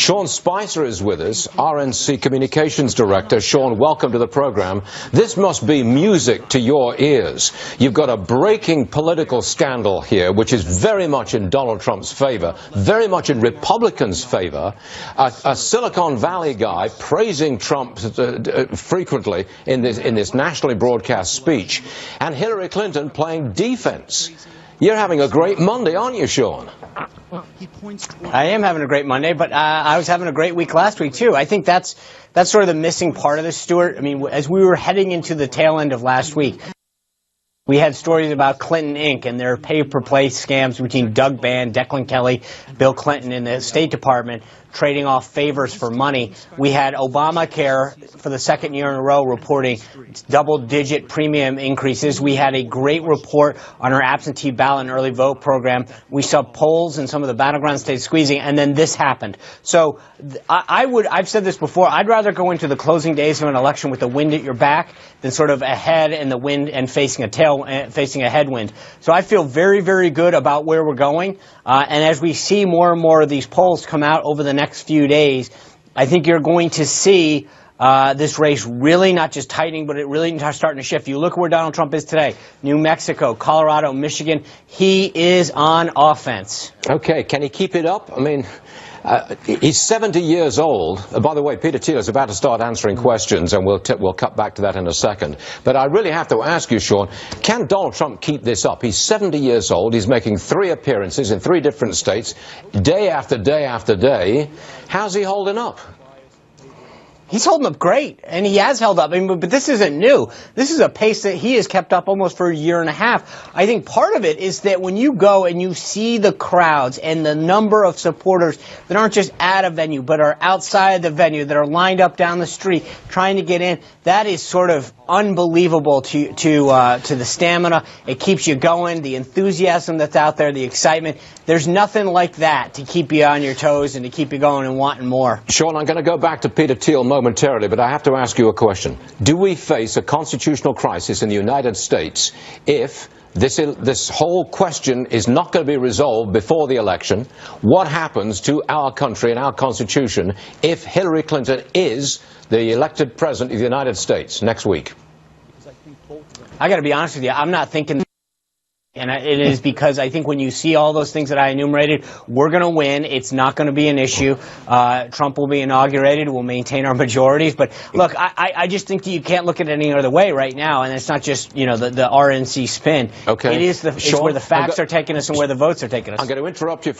Sean Spicer is with us, RNC Communications Director. Sean, welcome to the program. This must be music to your ears. You've got a breaking political scandal here, which is very much in Donald Trump's favor, very much in Republicans' favor. A Silicon Valley guy praising Trump frequently in this nationally broadcast speech, and Hillary Clinton playing defense. You're having a great Monday, aren't you, Sean? I am having a great Monday, but I was having a great week last week, too. I think that's sort of the missing part of this, Stuart. I mean, as we were heading into the tail end of last week, we had stories about Clinton Inc. and their pay-per-play scams between Doug Bann, Declan Kelly, Bill Clinton in the State Department, trading off favors for money. We had Obamacare for the second year in a row reporting double-digit premium increases. We had a great report on our absentee ballot and early vote program. We saw polls in some of the battleground states squeezing, and then this happened. So I've said this before, I'd rather go into the closing days of an election with the wind at your back than sort of ahead in the wind and facing a headwind. So I feel very, very good about where we're going. And as we see more and more of these polls come out over the next few days, I think you're going to see this race really not just tightening, but it really starting to shift. You look where Donald Trump is today, New Mexico, Colorado, Michigan. He is on offense. Okay, can he keep it up? I mean, he's 70 years old. By the way, Peter Thiel is about to start answering questions, and we'll cut back to that in a second. But I really have to ask you, Sean, can Donald Trump keep this up? He's 70 years old. He's making 3 appearances in 3 different states, day after day after day. How's he holding up? He's holding up great, and he has held up. I mean, but this isn't new. This is a pace that he has kept up almost for a year and a half. I think part of it is that when you go and you see the crowds and the number of supporters that aren't just at a venue but are outside the venue, that are lined up down the street trying to get in, that is sort of unbelievable to the stamina. It keeps you going, the enthusiasm that's out there, the excitement. There's nothing like that to keep you on your toes and to keep you going and wanting more. Sean, I'm going to go back to Peter Thiel momentarily, but I have to ask you a question. Do we face a constitutional crisis in the United States if this whole question is not going to be resolved before the election? What happens to our country and our Constitution if Hillary Clinton is the elected president of the United States next week? I got to be honest with you, I'm not thinking. And it is because I think when you see all those things that I enumerated, we're going to win. It's not going to be an issue. Trump will be inaugurated. We'll maintain our majorities. But look, I just think that you can't look at it any other way right now. And it's not just, the RNC spin. Okay. It's where the facts are taking us and where the votes are taking us. I'm going to interrupt you for